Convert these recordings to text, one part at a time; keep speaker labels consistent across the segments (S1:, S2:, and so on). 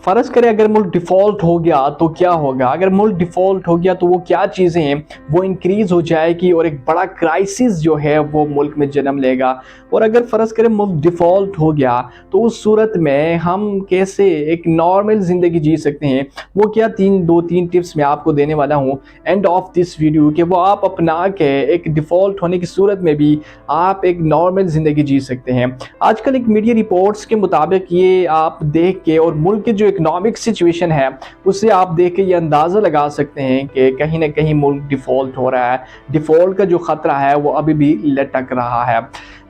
S1: फ़र्ज़ करें अगर मुल्क डिफ़ॉल्ट हो गया तो क्या होगा? अगर मुल्क डिफ़ॉल्ट हो गया तो वो क्या चीज़ें हैं वो इंक्रीज़ हो जाएगी और एक बड़ा क्राइसिस जो है वो मुल्क में जन्म लेगा। और अगर फ़र्ज़ करें मुल्क डिफ़ॉल्ट हो गया तो उस सूरत में हम कैसे एक नॉर्मल ज़िंदगी जी सकते हैं, वो क्या 2-3 टिप्स मैं आपको देने वाला हूँ एंड ऑफ दिस वीडियो कि वो आप अपना के एक डिफ़ॉल्ट होने की सूरत में भी आप एक नॉर्मल ज़िंदगी जी सकते हैं। आजकल एक मीडिया रिपोर्ट्स के मुताबिक ये आप देख के और मुल्क की जो इकोनॉमिक सिचुएशन है उससे आप देख के ये अंदाज़ा लगा सकते हैं कि कहीं ना कहीं मुल्क डिफ़ॉल्ट हो रहा है। डिफ़ॉल्ट का जो ख़तरा है वो अभी भी लटक रहा है।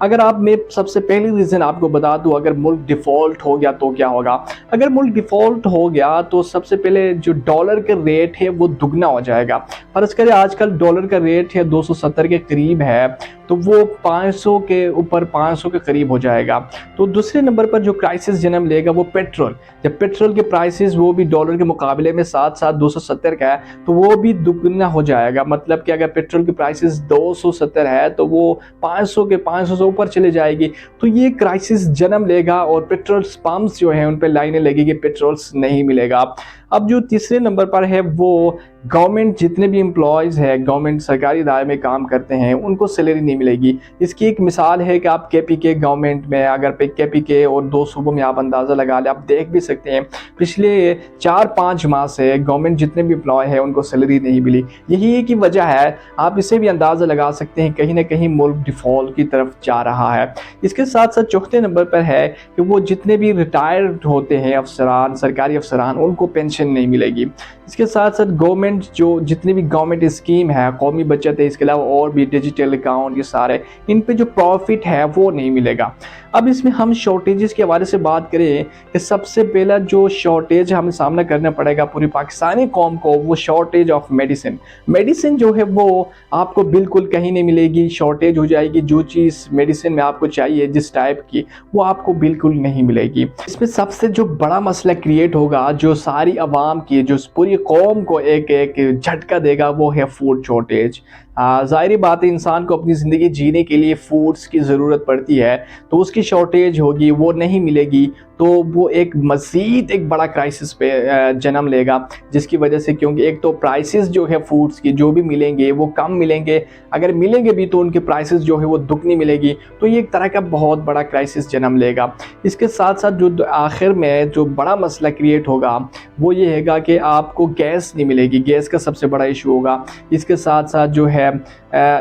S1: अगर आप मैं सबसे पहली रीज़न आपको बता दूं, अगर मुल्क डिफ़ॉल्ट हो गया तो क्या होगा। अगर मुल्क डिफ़ॉल्ट हो गया तो सबसे पहले जो डॉलर का रेट है वो दुगना हो जाएगा। फ़र्ज़ करें आजकल डॉलर का रेट है 270 के करीब है, तो वो 500 के ऊपर 500 के करीब हो जाएगा। तो दूसरे नंबर पर जो क्राइसिस जन्म लेगा वो पेट्रोल। जब पेट्रोल के प्राइसेस वो भी डॉलर के मुकाबले में साथ-साथ 270 का है तो वो भी दुगना हो जाएगा। मतलब कि अगर पेट्रोल की प्राइसेस 270 है तो वो 500 से ऊपर चले जाएगी। तो ये क्राइसिस जन्म लेगा और पेट्रोल पंप्स जो हैं उन पे लाइनें लगेगी, पेट्रोल्स नहीं मिलेगा। अब जो तीसरे नंबर पर है वो गवर्नमेंट, जितने भी एम्प्लॉयज़ हैं, गवर्नमेंट सरकारी इदारे में काम करते हैं, उनको सैलरी नहीं मिलेगी। इसकी एक मिसाल है कि आप केपीके गवर्नमेंट में अगर केपीके और 2 सूबों में आप अंदाज़ा लगा लें, आप देख भी सकते हैं पिछले 4-5 माह से गवर्नमेंट जितने भी एम्प्लॉय हैं उनको सैलरी नहीं मिली। यही एक ही वजह है, आप इसे भी अंदाज़ा लगा सकते हैं कहीं न कहीं मुल्क डिफ़ॉल्ट की तरफ जा रहा है। इसके साथ-साथ चौथे नंबर पर है कि वो जितने भी रिटायर्ड होते हैं अफ़सरान, सरकारी अफ़सरान, उनको पेंशन नहीं मिलेगी। इसके साथ-साथ गवर्नमेंट जो जितनी भी गवर्नमेंट स्कीम है, कौमी बचत है, इसके अलावा और भी डिजिटल अकाउंट, ये सारे, इन पे जो प्रॉफ़िट है वो नहीं मिलेगा। अब इसमें हम शॉर्टेजेस के हवाले से बात करें कि सबसे पहला जो शॉर्टेज हमें सामना करना पड़ेगा पूरी पाकिस्तानी कौम को, वो शॉर्टेज ऑफ मेडिसिन। मेडिसिन जो है वो आपको बिल्कुल कहीं नहीं मिलेगी, शॉर्टेज हो जाएगी। जो चीज़ मेडिसिन में आपको चाहिए जिस टाइप की, वो आपको बिल्कुल नहीं मिलेगी। इसमें सबसे जो बड़ा मसला क्रिएट होगा, जो सारी अवाम की, जो पूरी कौम को एक एक झटका देगा, वो है फूड शॉर्टेज। ज़ाहिर बात है, इंसान को अपनी ज़िंदगी जीने के लिए फूड्स की ज़रूरत पड़ती है, तो उसकी शॉर्टेज होगी, वो नहीं मिलेगी तो वो एक मज़ीद एक बड़ा क्राइसिस पे जन्म लेगा। जिसकी वजह से, क्योंकि एक तो प्राइसेस जो है फूड्स की जो भी मिलेंगे वो कम मिलेंगे, अगर मिलेंगे भी तो उनके प्राइसेस जो है वो दुगनी मिलेगी, तो ये एक तरह का बहुत बड़ा क्राइसिस जन्म लेगा। इसके साथ साथ जो आखिर में जो बड़ा मसला क्रिएट होगा वो ये हैगा कि आपको गैस नहीं मिलेगी, गैस का सबसे बड़ा इशू होगा। इसके साथ साथ जो है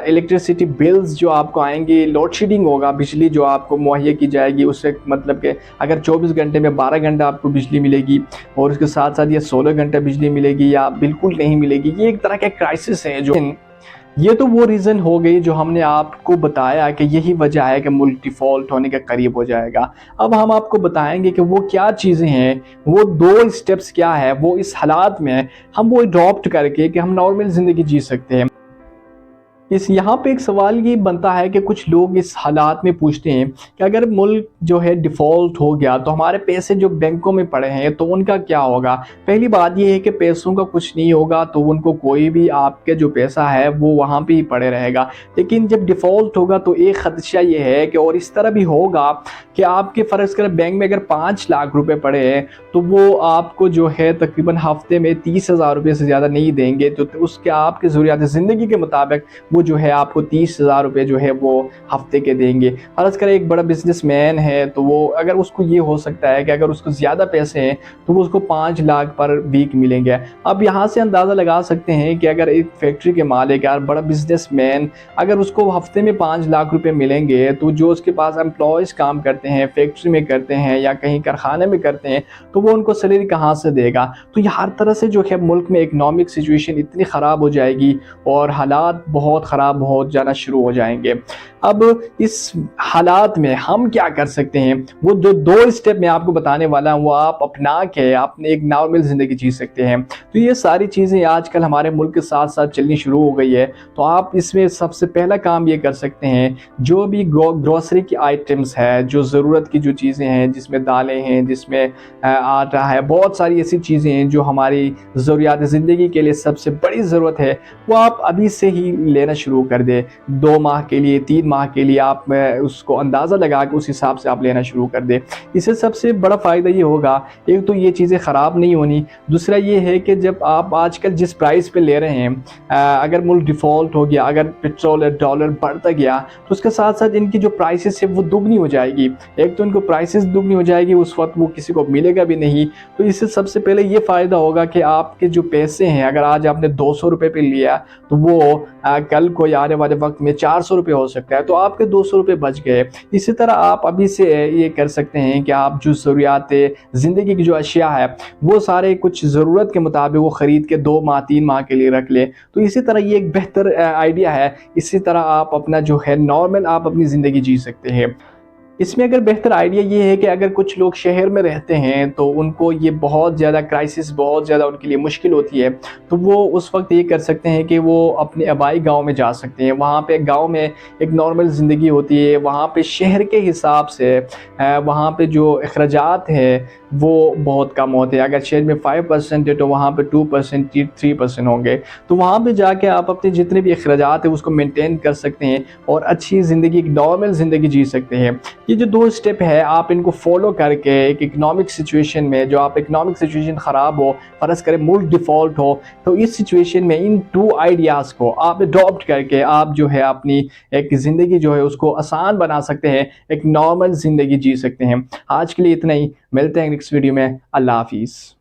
S1: इलेक्ट्रिसिटी बिल्स जो आपको आएंगी, लोड शेडिंग होगा, बिजली जो आपको मुहैया की जाएगी उससे, मतलब कि अगर 24 घंटे में 12 घंटा आपको बिजली मिलेगी और उसके साथ साथ ये 16 घंटा बिजली मिलेगी या बिल्कुल नहीं मिलेगी, ये एक तरह का क्राइसिस है। जो ये तो वो रीज़न हो गई जो हमने आपको बताया कि यही वजह है कि मुल्क डिफ़ॉल्ट होने के करीब हो जाएगा। अब हम आपको बताएंगे कि वो क्या चीज़ें हैं, वो 2 स्टेप्स क्या है, वो इस हालात में हम वो अडॉप्ट करके कि हम नॉर्मल ज़िंदगी जी सकते हैं। इस यहाँ पे एक सवाल ये बनता है कि कुछ लोग इस हालात में पूछते हैं कि अगर मुल्क जो है डिफ़ॉल्ट हो गया तो हमारे पैसे जो बैंकों में पड़े हैं तो उनका क्या होगा। पहली बात ये है कि पैसों का कुछ नहीं होगा, तो उनको कोई भी आपके जो पैसा है वो वहाँ पे ही पड़े रहेगा। लेकिन जब डिफ़ॉल्ट होगा तो एक ख़दशा ये है कि, और इस तरह भी होगा कि आपके फ़र्ज़ करें बैंक में अगर 5 लाख रुपए पड़े हैं तो वो आपको जो है तकरीबन हफ़्ते में 30,000 रुपये से ज़्यादा नहीं देंगे। तो उसके आपके ज़रूरियात ज़िंदगी के मुताबिक वो जो है आपको 30,000 रुपये जो है वो हफ्ते के देंगे। फ़र्ज़ करें एक बड़ा बिजनेसमैन है तो वो, अगर उसको ये हो सकता है कि अगर उसको ज़्यादा पैसे हैं तो वो उसको 5 लाख पर वीक मिलेंगे। अब यहाँ से अंदाज़ा लगा सकते हैं कि अगर एक फैक्ट्री के मालिक या बड़ा बिजनेसमैन, अगर उसको हफ्ते में 5 लाख रुपये मिलेंगे तो जो उसके पास एम्प्लॉयज़ काम करते हैं, फैक्ट्री में करते हैं या कहीं कारखाने में करते हैं, तो वो उनको सैलरी कहाँ से देगा। तो ये हर तरह से जो है मुल्क में इकनॉमिक सिचुएशन इतनी ख़राब हो जाएगी और हालात बहुत ख़राब हो जाना शुरू हो जाएंगे। अब इस हालात में हम क्या कर सकते हैं, वो जो 2 स्टेप मैं आपको बताने वाला हूँ वो आप अपना के अपने एक नॉर्मल ज़िंदगी जी सकते हैं। तो ये सारी चीज़ें आजकल हमारे मुल्क के साथ साथ चलनी शुरू हो गई है। तो आप इसमें सबसे पहला काम ये कर सकते हैं, जो भी ग्रोसरी की आइटम्स है, जो ज़रूरत की जो चीज़ें हैं, जिसमें दालें हैं, जिसमें आटा है, बहुत सारी ऐसी चीज़ें हैं जो हमारी ज़रूरियात ज़िंदगी के लिए सबसे बड़ी ज़रूरत है, वो आप अभी से ही लेना शुरू कर दे। 2 माह के लिए, 3 माह के लिए आप उसको अंदाज़ा लगा के उस हिसाब से आप लेना शुरू कर दें। इससे सबसे बड़ा फ़ायदा ये होगा, एक तो ये चीज़ें ख़राब नहीं होनी, दूसरा ये है कि जब आप आजकल जिस प्राइस पे ले रहे हैं, अगर मुल्क डिफ़ॉल्ट हो गया, अगर पेट्रोल और डॉलर बढ़ता गया, तो उसके साथ-साथ इनकी जो प्राइसेस है वो दुगनी हो जाएगी। एक तो इनको प्राइसेस दुगनी हो जाएगी, उस वक़्त वो किसी को मिलेगा भी नहीं। तो इससे सबसे पहले ये फ़ायदा होगा कि आपके जो पैसे हैं, अगर आज आपने ₹200 पे लिया, तो वो कल को या आने वाले वक़्त में ₹400 हो सकता है, तो आपके ₹200 बच गए। इसी तरह आप अभी से ये कर सकते हैं कि आप जो ज़रूरियातें ज़िंदगी की जो अशिया है, वो सारे कुछ ज़रूरत के मुताबिक वो ख़रीद के 2 माह, 3 माह के लिए रख लें। तो इसी तरह ये एक बेहतर आइडिया है। इसी तरह आप अपना जो है नॉर्मल आप अपनी ज़िंदगी जी सकते हैं। इसमें अगर बेहतर आइडिया ये है कि अगर कुछ लोग शहर में रहते हैं तो उनको ये बहुत ज़्यादा क्राइसिस, बहुत ज़्यादा उनके लिए मुश्किल होती है, तो वो उस वक़्त ये कर सकते हैं कि वो अपने आबाई गाँव में जा सकते हैं। वहाँ पे गाँव में एक नॉर्मल ज़िंदगी होती है, वहाँ पे शहर के हिसाब से वहाँ पे जो अखराजात हैं वो बहुत कम होते हैं। अगर शहर में 5% है तो वहाँ पे 2% 3% होंगे। तो वहाँ पे जाके आप अपने जितने भी अखराजात हैं उसको मेंटेन कर सकते हैं और अच्छी ज़िंदगी, एक नॉर्मल ज़िंदगी जी सकते हैं। ये जो 2 स्टेप है, आप इनको फॉलो करके एक इकोनॉमिक सिचुएशन में, जो आप इकोनॉमिक सिचुएशन ख़राब हो, फ़र्ज़ करें मुल्क डिफ़ॉल्ट हो, तो इस सिचुएशन में इन 2 आइडियाज़ को आप अडॉप्ट करके आप जो है अपनी एक ज़िंदगी जो है उसको आसान बना सकते हैं, एक नॉर्मल ज़िंदगी जी सकते हैं। आज के लिए इतना ही, मिलते हैं नेक्स्ट वीडियो में। अल्लाह हाफ़िज़।